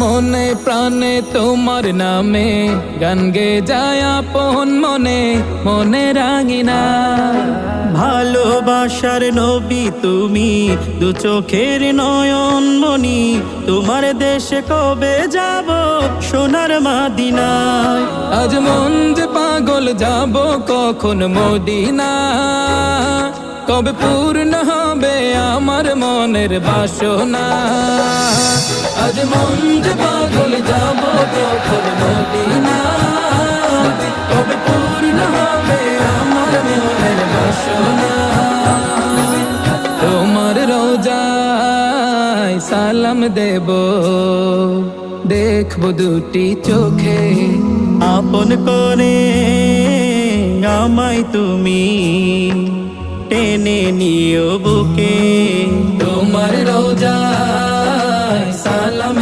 মনে প্রাণে তোমার নামে গান গে যায় আপন মনে মনে রাঙিনা। ভালোবাসার নবী তুমি, দু চোখের নয়ন মনি, তোমার দেশে কবে যাব সোনার মদিনায়। আজ মন যে পাগল যাব কখন মদিনা, কবে পূর্ণ হবে আমার মনের বাসনা। আজ মন যে পাগল যাব কখন মদিনা, কবে পূর্ণ হবে আমার মনের বাসনা। তোমার রোজায় সালাম দেব, দেখব দুটি চোখে, আপন করে আমায় তুমি টেনে নিও বুকে। তোমার রোজায় সালাম